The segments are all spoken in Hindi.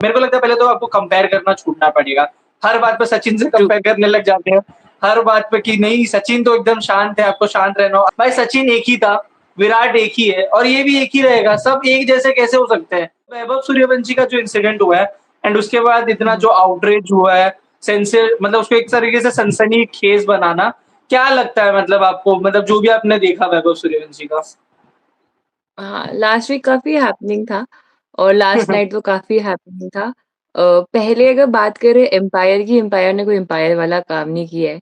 मेरे को लगता है पहले तो आपको कंपेयर करना छूटना पड़ेगा। हर बात पे सचिन से ट्रू। कंपेयर करने लग जाते हैं। हर बात पे कि नहीं सचिन तो एकदम शांत है, आपको शांत रहना हो। भाई सचिन एक ही था, विराट एक ही है और ये भी एक ही रहेगा। सब एक जैसे कैसे हो सकते हैं? वैभव सूर्यवंशी का जो इंसिडेंट हुआ है एंड उसके बाद इतना हुँ। जो आउटरीच हुआ है, सेंसर मतलब उसको एक तरीके से सनसनीखेज बनाना, क्या लगता है मतलब आपको मतलब जो भी आपने देखा वैभव सूर्यवंशी का? हाँ, लास्ट वीक काफ़ी हैपनिंग था और लास्ट नाइट तो काफ़ी हैपनिंग था। पहले अगर बात करें एम्पायर की, एम्पायर ने कोई एम्पायर वाला काम नहीं किया है।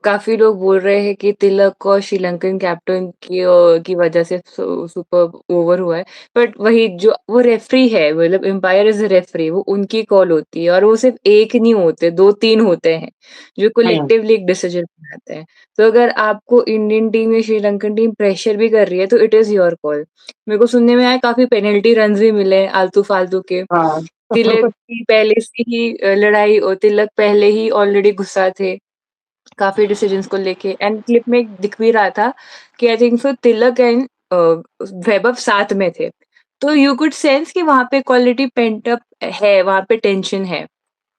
काफ़ी लोग बोल रहे हैं कि तिलक और श्रीलंकन कैप्टन की वजह से सुपर ओवर हुआ है। बट वही जो वो रेफरी है मतलब एम्पायर इज़ अ रेफरी वो उनकी कॉल होती है और वो सिर्फ़ 1 नहीं होते, 2-3 होते हैं, जो हुँ, कलेक्टिवली एक डिसीजन बनाते हैं। तो अगर आपको इंडियन टीम या श्रीलंकन टीम प्रेशर भी कर रही है तो इट इज़ योर कॉल। मेरे को सुनने में आया काफ़ी पेनल्टी रन्स भी मिले आलतू-फालतू के। हाँ। तिलक की पहले से ही लड़ाई और तिलक पहले ही ऑलरेडी गुस्सा थे, काफ़ी डिसीजंस को लेके एंड क्लिप में दिख भी रहा था कि आई थिंक सो तिलक एंड वैभव साथ में थे। तो यू कुड सेंस कि वहाँ पे क्वालिटी पेंट अप है, वहाँ पे टेंशन है।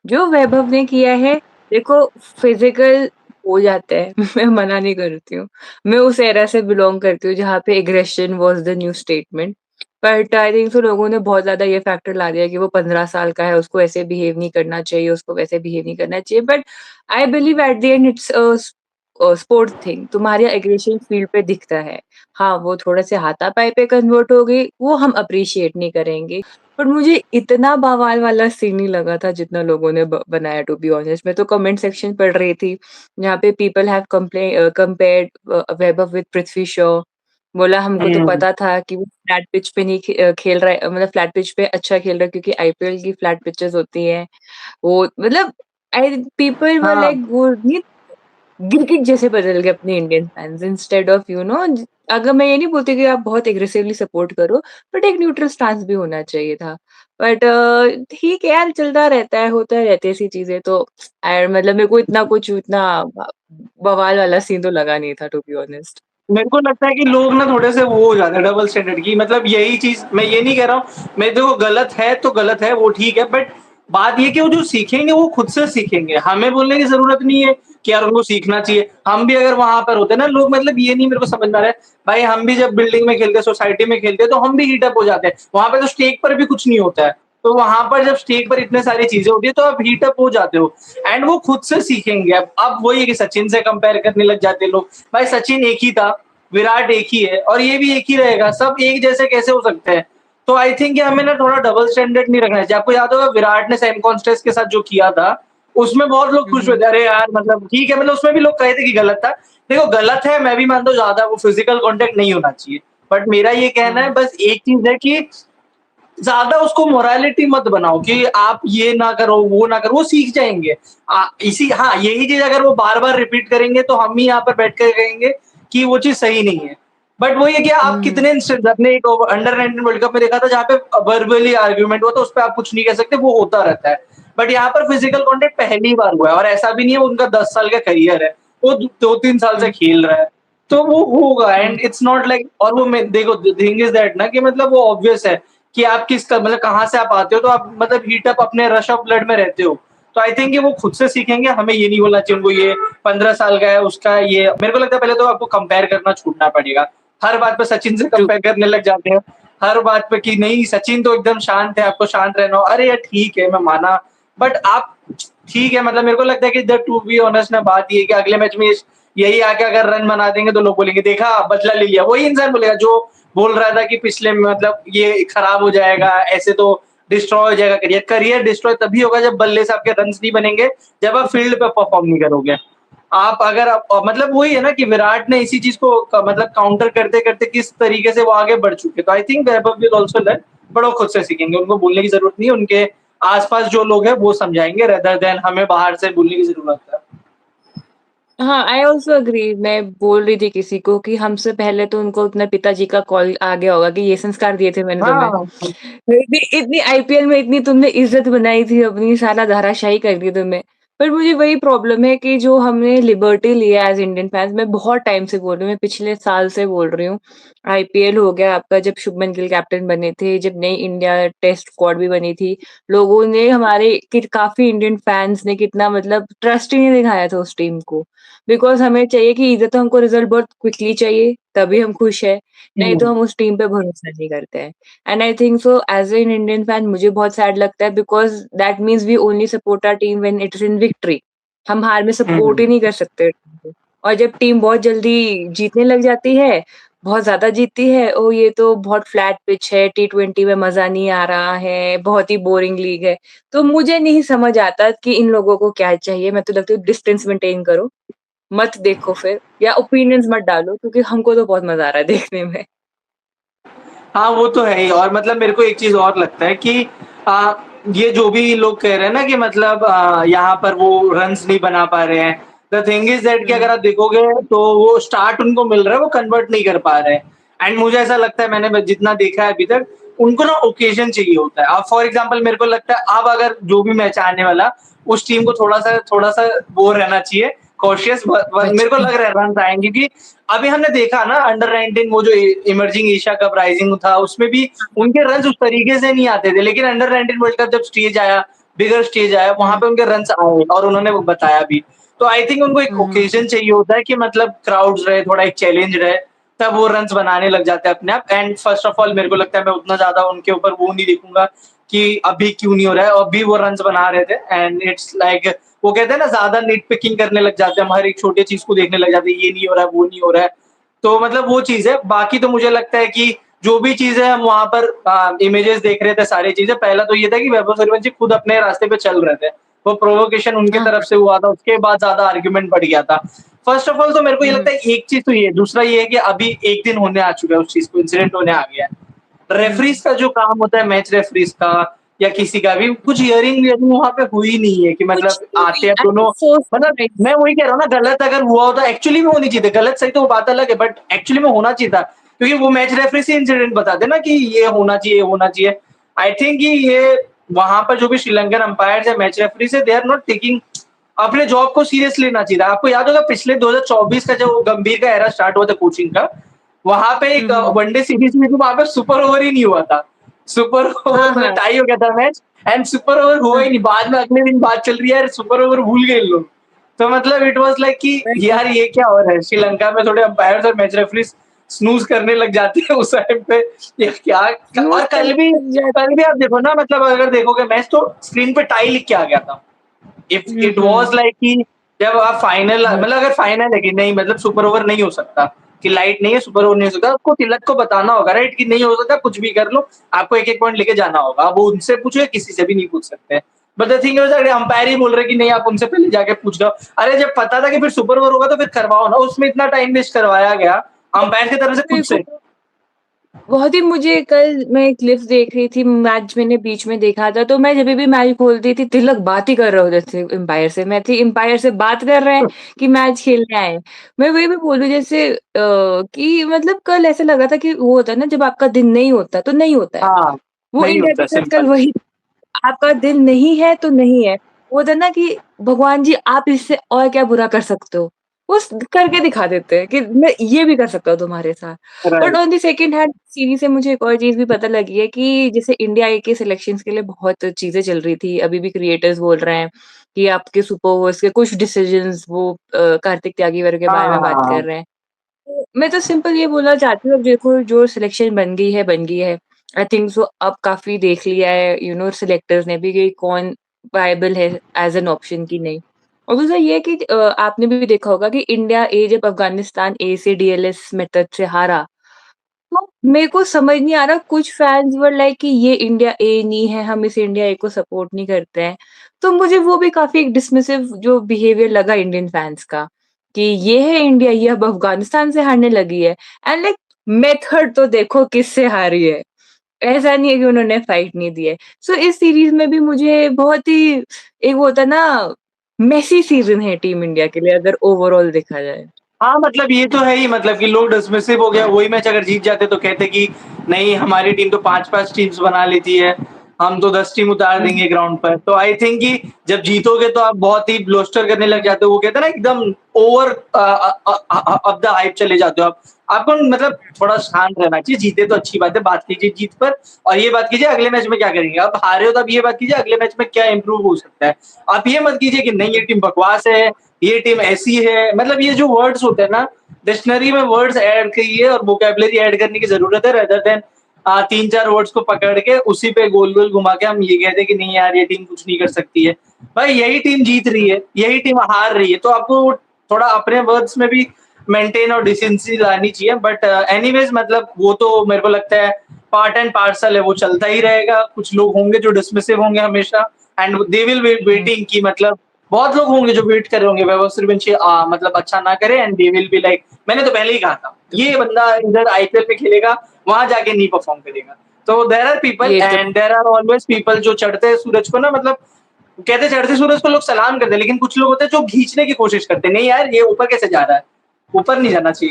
जो वैभव ने किया है, देखो फिज़िकल हो जाता है, मैं मना नहीं करती हूँ। मैं उस एरा से बिलॉन्ग करती हूँ जहाँ पे aggression was the new statement. But I think सो लोगों ने बहुत ज़्यादा ये फैक्टर ला दिया कि वो 15 साल का है, उसको ऐसे बिहेव नहीं करना चाहिए, उसको वैसे बिहेव नहीं करना चाहिए। But I believe at the end it's sports thing तुम्हारे एग्रेशन फील्ड पे दिखता है। हाँ, वो थोड़े से हाथापाई पे कन्वर्ट हो गई, वो हम अप्रिशिएट नहीं करेंगे। पर मुझे इतना बवाल वाला सीन नहीं लगा था जितना लोगों ने ब बनाया टू बी ऑनेस्ट। मैं तो कमेंट सेक्शन पढ़ रही थी, जहाँ पे people have compared Vaibhav with Prithvi Shaw. बोला हमको तो हुँ, पता था कि वो फ्लैट पिच पे नहीं खेल रहा है मतलब फ्लैट पिच पे अच्छा खेल रहा है क्योंकि आईपीएल की फ्लैट पिचेज़ होती हैं। वो मतलब आई पीपल वर हाँ। लाइक वो नहीं गिरगिट जैसे बदल गए अपने इंडियन फैन्स इंस्टेड ऑफ अगर मैं ये नहीं बोलती कि आप बहुत एग्रेसिवली सपोर्ट करो, बट एक न्यूट्रल स्टांस भी होना चाहिए था। बट ठीक है यार चलता रहता है, होता रहती है ऐसी चीज़ें तो मतलब मेरे को इतना कुछ इतना बवाल वाला सीन तो लगा नहीं था टू बी ऑनेस्ट। मेरे को लगता है कि लोग ना थोड़े से वो हो जाते हैं डबल स्टैंडर्ड की मतलब यही चीज़ मैं ये नहीं कह रहा हूँ, मैं देखो गलत है तो गलत है, वो ठीक है बट बात ये कि वो जो सीखेंगे वो खुद से सीखेंगे। हमें बोलने की ज़रूरत नहीं है कि यार उनको सीखना चाहिए। हम भी अगर वहाँ पर होते ना लोग मतलब ये नहीं मेरे को समझ में आ रहा है, भाई हम भी जब बिल्डिंग में खेलते हैं, सोसाइटी में खेलते हैं तो हम भी हीट अप हो जाते हैं। वहाँ पे तो स्टेज पर भी कुछ नहीं होता है। तो वहाँ पर जब स्टेज पर इतने सारी चीज़ें होती है तो आप हीट अप हो जाते हो एंड वो खुद से सीखेंगे। अब वही है कि सचिन से कंपेयर करने लग जाते हैं लोग। भाई सचिन एक ही था, विराट एक ही है और ये भी एक ही रहेगा। सब एक जैसे कैसे हो सकते हैं? तो आई थिंक कि हमें ना थोड़ा डबल स्टैंडर्ड नहीं रखना चाहिए। आपको याद होगा विराट ने सैम कॉन्स्टेस्ट के साथ जो किया था, उसमें बहुत लोग हुँ, खुश हुए हुँ। थे। अरे यार मतलब ठीक है मतलब उसमें भी लोग कहे थे कि गलत था। देखो गलत है मैं भी मानता हूँ ज़्यादा वो फिज़िकल कॉन्टैक्ट नहीं होना चाहिए। बट मेरा ये कहना है हाँ। बस एक चीज़ है कि ज़्यादा उसको मोरालिटी मत बनाओ कि आप ये ना करो, वो ना करो, वो सीख जाएँगे। इसी हाँ, यही चीज़ अगर वो बार-बार रिपीट करेंगे तो हम ही यहाँ पर बैठ कर कहेंगे कि वो चीज़ सही नहीं है। बट वही है कि आप हुँ, कितने इंस्टेंस आपने एक अंडर 19 वर्ल्ड कप में देखा था जहाँ पे वर्बली आर्गुमेंट हुआ था, उस पे आप कुछ नहीं कह सकते, वो होता रहता है। बट यहाँ पर फिजिकल कॉन्टैक्ट पहली बार हुआ है और ऐसा भी नहीं है उनका 10 साल का करियर है। वो 2-3 साल से हुँ, खेल रहा है। तो वो होगा हुँ, एंड इट्स नॉट लाइक और वो मैं देखो द थिंग इज़ दैट ना कि मतलब वो ऑब्वियस है कि आप मतलब कहाँ से आप आते हो तो आप मतलब हीट अप अपने रश ऑफ ब्लड में रहते हो। तो आई थिंक कि वो खुद से सीखेंगे, हमें ये नहीं बोलना चाहिए उनको ये 15 साल का है, उसका ये मेरे को लगता है पहले तो आपको कंपेयर करना छूटना पड़ेगा। हर बात पे सचिन से ट्रू। कंपेयर करने लग जाते हैं। हर बात पे कि नहीं सचिन तो एकदम शांत है, आपको शांत रहना हो। अरे यार ठीक है, मैं माना बट आप ठीक है मतलब मेरे को लगता है कि द टू बी ऑनेस्ट ना बात ये है कि अगले मैच में यही आके अगर रन बना देंगे तो लोग बोलेंगे देखा बदला ले लिया। वही इंसान बोलेगा जो बोल रहा था कि पिछले मतलब ये खराब हो जाएगा, ऐसे तो डिस्ट्रॉय हो जाएगा करियर। करियर डिस्ट्रॉय तभी होगा जब बल्ले से आपके रन्स नहीं बनेंगे, जब आप फील्ड पे परफॉर्म नहीं करोगे। आप अगर आप मतलब वही है ना कि विराट ने इसी चीज़ को मतलब काउंटर करते-करते किस तरीके से वो आगे बढ़ चुके। तो I think Vaibhav will also learn but वो खुद से सीखेंगे। उनको बोलने की ज़रूरत नहीं है, उनके आस-पास जो लोग हैं वो समझाएँगे रेदर देन हमें बाहर से बोलने की ज़रूरत है। हाँ, आई ऑल्सो एग्री मैं बोल रही थी किसी को कि हमसे पहले तो उनको अपने पिताजी का कॉल आ गया होगा कि ये संस्कार दिए थे मैंने तुम्हें। हाँ, इतनी इतनी आईपीएल में इतनी तुमने इज़्ज़त बनाई थी अपनी, साला धराशायी कर दी तुम्हें। पर मुझे वही प्रॉब्लम है कि जो हमने लिबर्टी लिया एज़ इंडियन फैन्स, मैं बहुत टाइम से बोल रही हूँ, मैं पिछले साल से बोल रही हूँ। आईपीएल हो गया आपका, जब शुभमन गिल कैप्टन बने थे, जब नई इंडिया टेस्ट स्क्वाड भी बनी थी, लोगों ने हमारे कि काफ़ी इंडियन फैन्स ने कितना मतलब ट्रस्ट ही नहीं दिखाया था उस टीम को। बिकॉज़ हमें चाहिए कि इधर तो हमको रिज़ल्ट बहुत क्विकली चाहिए, तभी हम खुश हैं, नहीं तो हुँ, हम उस टीम पे भरोसा नहीं करते हैं। And I think so as an Indian fan मुझे बहुत सैड लगता है because that means we only support our team when it is in victory. हम हार में सपोर्ट हुँ। ही नहीं कर सकते टीम को। और जब टीम बहुत जल्दी जीतने लग जाती है, बहुत ज़्यादा जीतती है, ओह! ये तो बहुत फ्लैट पिच है, टी20 में मज़ा नहीं आ रहा है, बहुत ही बोरिंग लीग है। तो मुझे नहीं समझ आता कि इन लोगों को क्या चाहिए, मैं तो लगती हूँ डिस्टेंस मेंटेन करो, मत देखो फिर या ओपिनियंस मत डालो क्योंकि हमको तो बहुत मज़ा आ रहा है देखने में। हाँ, वो तो है ही और मतलब मेरे को एक चीज़ और लगता है कि अ, ये जो भी लोग कह रहे हैं ना कि मतलब यहाँ पर वो रन्स नहीं बना पा रहे हैं। द थिंग इज़ दैट कि हुँ, अगर आप देखोगे तो वो स्टार्ट उनको मिल रहा है, वो कन्वर्ट नहीं कर पा रहे हैं। एंड मुझे ऐसा लगता है मैंने जितना देखा है अभी तक, उनको ना ओकेज़न चाहिए होता है। अब फॉर एग्ज़ाम्पल मेरे को लगता है अब अगर जो भी मैच आने वाला, उस टीम को थोड़ा-सा वो रहना चाहिए, कॉशियस व मेरे को अच्छा। लग रहा है रन्स आएँगे कि अभी हमने देखा ना अंडर 19 वो जो इमर्जिंग एशिया कप राइजिंग था, उसमें भी उनके रन्स उस तरीके से नहीं आते थे, लेकिन अंडर 19 वर्ल्ड कप जब स्टेज आया, बिगर स्टेज आया, वहाँ हुँ, पे उनके रन्स आए और उन्होंने वो बताया भी। तो आई थिंक उनको एक हुँ, ओकेज़न चाहिए होता है कि मतलब क्राउड्स रहे, थोड़ा एक चैलेंज रहे, तब वो रन्स बनाने लग जाते हैं अपने आप एंड फर्स्ट ऑफ ऑल मेरे को लगता है मैं उतना ज़्यादा उनके ऊपर वो नहीं देखूँगा कि अभी क्यों नहीं हो रहा है, अभी वो रन्स बना रहे थे एंड इट्स लाइक वो कहते हैं ना ज़्यादा निट पिकिंग करने लग जाते हैं, हम हर एक छोटी चीज़ को देखने लग जाते हैं, ये नहीं हो रहा है, वो नहीं हो रहा है। तो मतलब वो चीज़ है, बाकी तो मुझे लगता है कि जो भी चीज़ें हम वहाँ पर इमेजेस देख रहे थे सारी चीज़ें, पहला तो ये था कि वैभव सूर्यवंशी खुद अपने रास्ते पे चल रहे थे। वो प्रोवोकेशन उनकी हाँ, तरफ से हुआ था, उसके बाद ज़्यादा आर्गुमेंट बढ़ गया था। फर्स्ट ऑफ ऑल तो मेरे को ये हुँ, लगता है एक चीज़ तो ये है, दूसरा ये है कि अभी 1 दिन होने आ चुका है उस चीज़ को, इंसिडेंट होने आ गया है। हुँ। रेफरीज़ का जो काम होता है मैच रेफरीज़ का या किसी का भी, कुछ हियरिंग-वियरिंग वहाँ पे हुई नहीं है कि कुछ मतलब तो आते भी हैं आई एम दोनों सो मतलब सरप्राइज़्ड। मैं वही कह रहा हूँ ना गलत अगर हुआ होता एक्चुअली में होनी चाहिए थी, गलत सही तो वो बात अलग है बट एक्चुअली में होना चाहिए था। क्योंकि वो मैच रेफरी से इंसिडेंट बताते ना कि ये होना चाहिए, ये होना चाहिए। आई थिंक कि ये वहाँ पर जो भी श्रीलंकन अंपायर्स है मैच रेफरी से दे आर नॉट टेकिंग अपने जॉब को सीरियस लेना चाहिए था। आपको याद होगा पिछले 2024 का जब गंभीर का एरा स्टार्ट हुआ था कोचिंग का, वहाँ पे हुँ, एक हुँ। वनडे सीरीज़ में भी वहाँ पे सुपर ओवर ही नहीं हुआ था। सुपर ओवर हाँ, मतलब हाँ। टाई हो गया था मैच एंड सुपर ओवर हुआ हाँ, ही नहीं। बाद में अगले दिन बात चल रही है यार सुपर ओवर भूल गए इन लोग। तो मतलब इट वाज़ लाइक कि वही। यार ये क्या हो रहा है? श्रीलंका में थोड़े अंपायर्स और मैच रेफरीज़ स्नूज़ करने लग जाते हैं उस टाइम पे या क्या और यूज़ करने लग जाते कल भी आप देखो ना मतलब अगर देखोगे मैच तो स्क्रीन पे टाई लिख के आ गया था। If hmm, it was hmm. Like कि जब आप फाइनल बहुत मतलब अगर फाइनल है कि नहीं मतलब सुपर ओवर नहीं हो सकता, कि लाइट नहीं है सुपर ओवर नहीं हो सकता, आपको तिलक को बताना होगा राइट कि नहीं हो सकता कुछ भी कर लो, आपको एक-एक पॉइंट लेके जाना होगा। अब वो उनसे पूछो या किसी से भी नहीं पूछ सकते। बट द थिंग इज़ अगर अंपायर ही बोल रहे हैं कि नहीं आप उनसे पहले जाके पूछ लो। अरे जब पता था कि फिर सुपर ओवर होगा तो फिर करवाओ ना, उसमें इतना टाइम वेस्ट करवाया गया अंपायर की तरफ से खुद मेरे को से। बहुत ही मुझे कल मैं क्लिप्स देख रही थी, मैच मैंने बीच में देखा था, तो मैं जभी भी मैच खोलती थी, तिलक बात ही कर रहे होते थे एम्पायर से। मैं थी एम्पायर से बात कर रहे हैं कि मैच खेलने आए हैं। मैं वही भी बोलूँ जैसे कि मतलब कल ऐसा लगा था कि वो होता है ना जब आपका दिन नहीं होता, तो नहीं होता है। हाँ, वो नहीं इंडिया होता के साथ कल सिंपल। वही आपका दिन नहीं है तो नहीं है। वो होता है ना कि भगवान जी आप इससे और क्या बुरा कर सकते हो? वो करके दिखा देते हैं कि मैं ये भी कर सकता हूँ तुम्हारे साथ। But right. On the second hand series से मुझे एक और चीज़ भी पता लगी है कि जैसे इंडिया ए के सिलेक्शंस के लिए बहुत चीज़ें चल रही थी। अभी भी क्रिएटर्स बोल रहे हैं कि आपके सुपर ओवर्स के कुछ डिसीजंस वो कार्तिक त्यागीवर के बारे में बात कर हाँ, रहे हैं। तो मैं तो सिंपल ये बोलना चाहती हूँ अब देखो जो सिलेक्शन बन गई है, बन गई है। आई थिंक सो अब काफ़ी देख लिया है सिलेक्टर्स ने भी कि कौन वाएबल है एज़ एन ऑप्शन कि नहीं। और दूसरा ये है कि आपने भी देखा होगा कि इंडिया ए जब अफ़गानिस्तान ए से डीएलएस मेथड से हारा, तो मेरे को समझ नहीं आ रहा कुछ फैन्स वर लाइक कि ये इंडिया ए नहीं है, हम इस इंडिया ए को सपोर्ट नहीं करते हैं। तो मुझे वो भी काफ़ी एक डिसमिसिव जो बिहेवियर लगा इंडियन फैन्स का, कि ये है इंडिया, ये अब अफ़गानिस्तान से हारने लगी है एंड लाइक मेथड तो देखो किससे हारी है। ऐसा नहीं है कि उन्होंने फाइट नहीं दी है। सो इस सीरीज़ में भी मुझे बहुत ही एक वो होता है ना मेसी सीज़न है टीम इंडिया के लिए अगर ओवरऑल देखा जाए। हाँ, मतलब ये तो है ही मतलब कि लोग डिसमिसिव हो गया, वही मैच अगर जीत जाते तो कहते कि नहीं हमारी टीम तो 5-5 टीम्स बना लेती है। हम तो 10 टीम उतार देंगे ग्राउंड पर। तो आई थिंक कि जब जीतोगे तो आप बहुत ही ब्लोस्टर करने लग जाते हो, वो कहते हैं ना एकदम ओवर ऑफ द हाइप चले जाते हो आप। आपको मतलब थोड़ा शांत रहना चाहिए, जीते तो अच्छी बात है, बात कीजिए जीत पर और ये बात कीजिए अगले मैच में क्या करेंगे। आप हारे हो तो आप ये बात कीजिए अगले मैच में क्या इंप्रूव हो सकता है। आप ये मत कीजिए कि नहीं ये टीम बकवास है, ये टीम ऐसी है। मतलब ये जो वर्ड्स होते हैं ना, डिक्शनरी में वर्ड्स ऐड करिए और वोकैबुलरी ऐड करने की जरूरत है, रेदर देन 3-4 वर्ड्स को पकड़ के उसी पे गोल-गोल घुमा के हम ये कहते हैं कि नहीं यार ये टीम कुछ नहीं कर सकती है। भाई यही टीम जीत रही है, यही टीम हार रही है, तो आपको थोड़ा अपने वर्ड्स में भी मेंटेन और डिसेंसी लानी चाहिए। बट एनीवेज़ मतलब वो तो मेरे को लगता है पार्ट एंड पार्सल है, वो चलता ही रहेगा। कुछ लोग होंगे जो डिसमिसिव होंगे हमेशा and they will be hmm. Waiting कि मतलब बहुत लोग होंगे जो वेट कर रहे होंगे वैभव सूर्यवंशी मतलब अच्छा ना करे and they will be like मैंने तो पहले ही कहा था, ये बंदा इधर आईपीएल में खेलेगा, वहाँ जाके नहीं परफॉर्म करेगा। तो देयर आर पीपल ये तो and there are always people जो चढ़ते हैं सूरज को ना, मतलब कहते हैं चढ़ते सूरज को लोग सलाम करते हैं, लेकिन कुछ लोग होते हैं जो खींचने की कोशिश करते हैं, नहीं यार ये ऊपर कैसे जा रहा है? ऊपर नहीं जाना चाहिए।